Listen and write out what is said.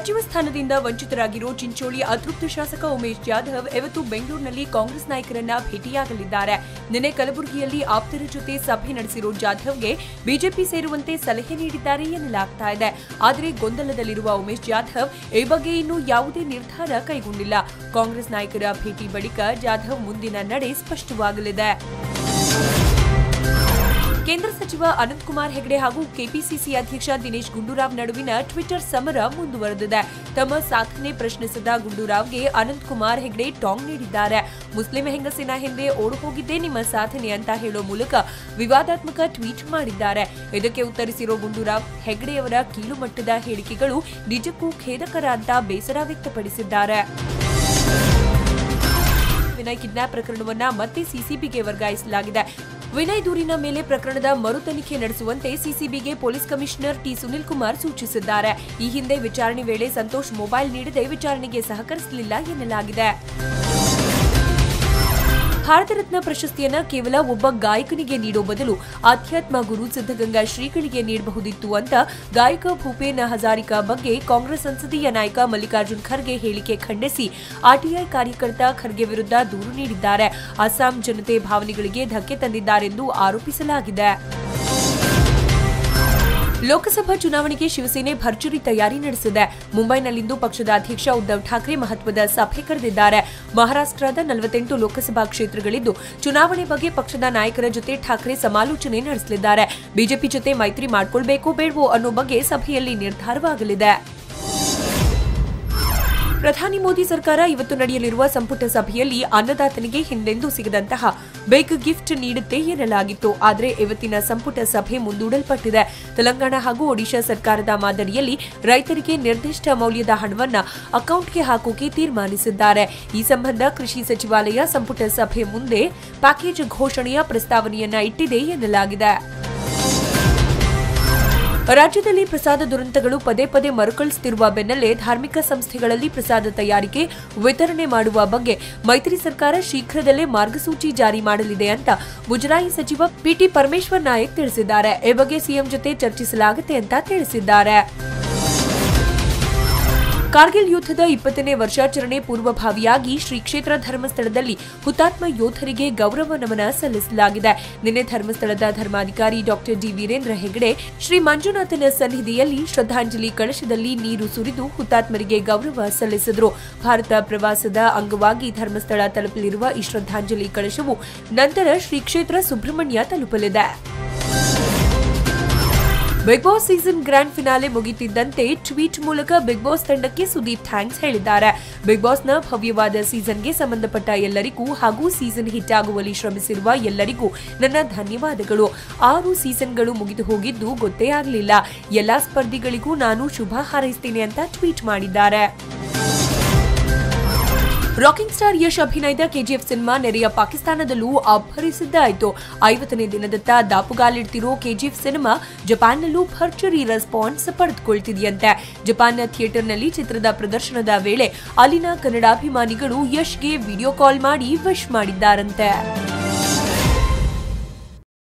ಸಚಿವ ಸ್ಥಾನದಿಂದ ವಂಚಿತರಾಗಿರೋ ಚಿಂಚೋಳಿ ಅತೃಪ್ತ ಶಾಸಕ ಉಮೇಶ್ ಜಾಧವ್ ಇವತ್ತು ಬೆಂಗಳೂರಿನಲ್ಲಿ ಕಾಂಗ್ರೆಸ್ ನಾಯಕರನ್ನ ಭೇಟಿಯಾಗಲಿದ್ದಾರೆ. ನಿನ್ನೆ ಕಲಬುರಗಿಯಲ್ಲಿ ಆಪ್ತರ ಜೊತೆ ಸಭೆ ನಡೆಸಿರೋ ಜಾಧವ್ಗೆ ಬಿಜೆಪಿ ಸೇರುವಂತೆ ಸಲಹೆ ನೀಡಿದ್ದಾರೆ ಎನ್ನಲಾಗ್ತಾ ಇದೆ. ಆದರೆ ಗೊಂದಲದಲ್ಲಿರುವ ಉಮೇಶ್ ಜಾಧವ್ ಈ ಬಗ್ಗೆ ಇನ್ನೂ ಯಾವುದೇ ನಿರ್ಧಾರ ಕೈಗೊಂಡಿಲ್ಲ. ಕಾಂಗ್ರೆಸ್ ನಾಯಕರ ಭೇಟಿ ಬಳಿಕ ಜಾಧವ್ ಮುಂದಿನ ನಡೆ ಸ್ಪಷ್ಟವಾಗಲಿದೆ. ಕೇಂದ್ರ ಸಚಿವ ಅನಂತಕುಮಾರ್ ಹೆಗಡೆ ಹಾಗೂ ಕೆಪಿಸಿಸಿ ಅಧ್ಯಕ್ಷ ದಿನೇಶ್ ಗುಂಡೂರಾವ್ ನಡುವಿನ ಟ್ವಿಟರ್ ಸಮರ ಮುಂದುವರೆದಿದೆ. ತಮ್ಮ ಸಾಧನೆ ಪ್ರಶ್ನಿಸಿದ ಗುಂಡೂರಾವ್ಗೆ ಅನಂತಕುಮಾರ್ ಹೆಗಡೆ ಟಾಂಗ್ ನೀಡಿದ್ದಾರೆ. ಮುಸ್ಲಿಂ ಹೆಂಗಸಿನ ಹಿಂದೆ ಓಡು ಹೋಗಿದ್ದೇ ನಿಮ್ಮ ಸಾಧನೆ ಅಂತ ಹೇಳೋ ಮೂಲಕ ವಿವಾದಾತ್ಮಕ ಟ್ವೀಟ್ ಮಾಡಿದ್ದಾರೆ. ಇದಕ್ಕೆ ಉತ್ತರಿಸಿರೋ ಗುಂಡೂರಾವ್ ಹೆಗಡೆಯವರ ಕೀಳುಮಟ್ಟದ ಹೇಳಿಕೆಗಳು ನಿಜಕ್ಕೂ ಖೇದಕರ ಅಂತ ಬೇಸರ ವ್ಯಕ್ತಪಡಿಸಿದ್ದಾರೆ. ವಿನಯ್ ಕಿಡ್ನಾಪ್ ಪ್ರಕರಣವನ್ನ ಮತ್ತೆ ಸಿಸಿಬಿಗೆ ವರ್ಗಾಯಿಸಲಾಗಿದೆ. ವಿನಯ್ ದೂರಿನ ಮೇಲೆ ಪ್ರಕರಣದ ಮರು ತನಿಖೆ ನಡೆಸುವಂತೆ ಸಿಸಿಬಿಗೆ police commissioner T Sunil Kumar ಸೂಚಿಸಿದ್ದಾರೆ. ಈ ಹಿಂದೆ ವಿಚಾರಣೆ ವೇಳೆ ಸಂತೋಷ್ ಮೊಬೈಲ್ ನೀಡದೆ ವಿಚಾರಣೆಗೆ ಸಹಕರಿಸಲಿಲ್ಲ ಎನ್ನಲಾಗಿದೆ. ಭಾರತ ರತ್ನ ಪ್ರಶಸ್ತಿಯನ್ನ ಕೇವಲ ಒಬ್ಬ ಗಾಯಕನಿಗೆ ನೀಡೋ ಬದಲು ಆಧ್ಯಾತ್ಮ ಗುರು ಸಿದ್ದಗಂಗಾ ಶ್ರೀಗಳಿಗೆ ನೀಡಬಹುದಿತ್ತು ಅಂತ ಗಾಯಕ ಭೂಪೇನ್ ಹಜಾರಿಕಾ ಬಗ್ಗೆ ಕಾಂಗ್ರೆಸ್ ಸಂಸದೀಯ ನಾಯಕ ಮಲ್ಲಿಕಾರ್ಜುನ್ ಖರ್ಗೆ ಹೇಳಿಕೆ ಖಂಡಿಸಿ ಆರ್ಟಿಐ ಕಾರ್ಯಕರ್ತ ಖರ್ಗೆ ವಿರುದ್ಧ ದೂರು ನೀಡಿದ್ದಾರೆ. ಅಸ್ಸಾಂ ಜನತೆ ಭಾವನೆಗಳಿಗೆ ಧಕ್ಕೆ ತಂದಿದ್ದಾರೆಂದು ಆರೋಪಿಸಲಾಗಿದೆ. ಲೋಕಸಭಾ ಚುನಾವಣೆಗೆ ಶಿವಸೇನೆ ಭರ್ಜರಿ ತಯಾರಿ ನಡೆಸಿದೆ. ಮುಂಬೈನಲ್ಲಿಂದು ಪಕ್ಷದ ಅಧ್ಯಕ್ಷ ಉದ್ದವ್ ಠಾಕ್ರೆ ಮಹತ್ವದ ಸಭೆ ಕರೆದಿದ್ದಾರೆ. ಮಹಾರಾಷ್ಟ್ರದ 48 ಲೋಕಸಭಾ ಕ್ಷೇತ್ರಗಳಿದ್ದು ಚುನಾವಣೆ ಬಗ್ಗೆ ಪಕ್ಷದ ನಾಯಕರ ಜೊತೆ ಠಾಕ್ರೆ ಸಮಾಲೋಚನೆ ನಡೆಸಲಿದ್ದಾರೆ. ಬಿಜೆಪಿ ಜೊತೆ ಮೈತ್ರಿ ಮಾಡಿಕೊಳ್ಬೇಕೋ ಬೇಡವೋ ಅನ್ನೋ ಬಗ್ಗೆ ಸಭೆಯಲ್ಲಿ ನಿರ್ಧಾರವಾಗಲಿದೆ. ಪ್ರಧಾನಿ ಮೋದಿ ಸರ್ಕಾರ ಇವತ್ತು ನಡೆಯಲಿರುವ ಸಂಪುಟ ಸಭೆಯಲ್ಲಿ ಅನ್ನದಾತನಿಗೆ ಹಿಂದೆಂದೂ ಸಿಗದಂತಹ ಬಿಗ್ ಗಿಫ್ಟ್ ನೀಡುತ್ತೆ ಎನ್ನಲಾಗಿತ್ತು. ಆದರೆ ಇವತ್ತಿನ ಸಂಪುಟ ಸಭೆ ಮುಂದೂಡಲ್ಪಟ್ಟಿದೆ. ತೆಲಂಗಾಣ ಹಾಗೂ ಒಡಿಶಾ ಸರ್ಕಾರದ ಮಾದರಿಯಲ್ಲಿ ರೈತರಿಗೆ ನಿರ್ದಿಷ್ಟ ಮೌಲ್ಯದ ಹಣವನ್ನ ಅಕೌಂಟ್ಗೆ ಹಾಕೋಕೆ ತೀರ್ಮಾನಿಸಿದ್ದಾರೆ. ಈ ಸಂಬಂಧ ಕೃಷಿ ಸಚಿವಾಲಯ ಸಂಪುಟ ಸಭೆ ಮುಂದೆ ಪ್ಯಾಕೇಜ್ ಘೋಷಣೆಯ ಪ್ರಸ್ತಾವನೆಯನ್ನ ಇಟ್ಟಿದೆ ಎನ್ನಲಾಗಿದೆ. ರಾಜ್ಯದಲ್ಲಿ ಪ್ರಸಾದ ದುರಂತಗಳು ಪದೇ ಪದೇ ಮರುಕಳಿಸುತ್ತಿರುವ ಬೆನ್ನಲ್ಲೇ ಧಾರ್ಮಿಕ ಸಂಸ್ಥೆಗಳಲ್ಲಿ ಪ್ರಸಾದ ತಯಾರಿಕೆ ವಿತರಣೆ ಮಾಡುವ ಬಗ್ಗೆ ಮೈತ್ರಿ ಸರ್ಕಾರ ಶೀಘ್ರದಲ್ಲೇ ಮಾರ್ಗಸೂಚಿ ಜಾರಿ ಮಾಡಲಿದೆ ಅಂತ ಮುಜರಾಯಿ ಸಚಿವ ಪಿಟಿ ಪರಮೇಶ್ವರ್ ನಾಯಕ್ ತಿಳಿಸಿದ್ದಾರೆ. ಈ ಬಗ್ಗೆ ಸಿಎಂ ಜೊತೆ ಚರ್ಚಿಸಲಾಗುತ್ತೆ ಅಂತ ತಿಳಿಸಿದ್ದಾರೆ. ಕಾರ್ಗಿಲ್ ಯುದ್ಧದ 20ನೇ ವರ್ಷಾಚರಣೆ ಪೂರ್ವಭಾವಿಯಾಗಿ ಶ್ರೀ ಕ್ಷೇತ್ರ ಧರ್ಮಸ್ಥಳದಲ್ಲಿ ಹುತಾತ್ಮ ಯೋಧರಿಗೆ ಗೌರವ ನಮನ ಸಲ್ಲಿಸಲಾಗಿದೆ. ನಿನ್ನೆ ಧರ್ಮಸ್ಥಳದ ಧರ್ಮಾಧಿಕಾರಿ ಡಾಕ್ಟರ್ ಡಿ ವೀರೇಂದ್ರ ಹೆಗಡೆ ಶ್ರೀ ಮಂಜುನಾಥನ ಸನ್ನಿಧಿಯಲ್ಲಿ ಶ್ರದ್ಧಾಂಜಲಿ ಕಳಶದಲ್ಲಿ ನೀರು ಸುರಿದು ಹುತಾತ್ಮರಿಗೆ ಗೌರವ ಸಲ್ಲಿಸಿದರು. ಭಾರತ ಪ್ರವಾಸದ ಅಂಗವಾಗಿ ಧರ್ಮಸ್ಥಳ ತಲುಪಲಿರುವ ಈ ಶ್ರದ್ಧಾಂಜಲಿ ಕಳಶವು ನಂತರ ಶ್ರೀ ಕ್ಷೇತ್ರ ಸುಬ್ರಹ್ಮಣ್ಯ ತಲುಪಲಿದೆ. Bigg Boss season grand finale ಮುಗಿತಿದ್ದಂತೆ ಟ್ವೀಟ್ ಮೂಲಕ ಬಿಗ್ ಬಾಸ್ ತಂಡಕ್ಕೆ ಸುದೀಪ್ ಥ್ಯಾಂಕ್ಸ್ ಹೇಳಿದ್ದಾರೆ. ಬಿಗ್ ಬಾಸ್ನ ಭವ್ಯವಾದ ಸೀಸನ್ಗೆ ಸಂಬಂಧಪಟ್ಟ ಎಲ್ಲರಿಗೂ ಹಾಗೂ ಸೀಸನ್ ಹಿಟ್ ಆಗುವಲ್ಲಿ ಶ್ರಮಿಸಿರುವ ಎಲ್ಲರಿಗೂ ನನ್ನ ಧನ್ಯವಾದಗಳು. 6 ಸೀಸನ್ಗಳು ಮುಗಿದು ಹೋಗಿದ್ದು ಗೊತ್ತೇ ಆಗಲಿಲ್ಲ. ಎಲ್ಲಾ ಸ್ಪರ್ಧಿಗಳಿಗೂ ನಾನು ಶುಭ ಹಾರೈಸ್ತೇನೆ ಅಂತ ಟ್ವೀಟ್ ಮಾಡಿದ್ದಾರೆ. ರಾಕಿಂಗ್ ಸ್ಟಾರ್ ಯಶ್ ಅಭಿನಯದ ಕೆಜಿಎಫ್ ಸಿನಿಮಾ ನೆರೆಯ ಪಾಕಿಸ್ತಾನದಲ್ಲೂ ಅಬ್ಬರಿಸಿದ್ದಾಯಿತು. 50ನೇ ದಿನದತ್ತ ದಾಪುಗಾಲಿಡ್ತಿರೋ ಕೆಜಿಎಫ್ ಸಿನಿಮಾ ಜಪಾನ್ನಲ್ಲೂ ಭರ್ಜರಿ ರೆಸ್ಪಾನ್ಸ್ ಪಡೆದುಕೊಳ್ತಿದೆಯಂತೆ. ಜಪಾನ್ನ ಥಿಯೇಟರ್ನಲ್ಲಿ ಚಿತ್ರದ ಪ್ರದರ್ಶನದ ವೇಳೆ ಅಲ್ಲಿನ ಕನ್ನಡಾಭಿಮಾನಿಗಳು ಯಶ್ಗೆ ವಿಡಿಯೋ ಕಾಲ್ ಮಾಡಿ ವಿಶ್ ಮಾಡಿದ್ದಾರಂತೆ.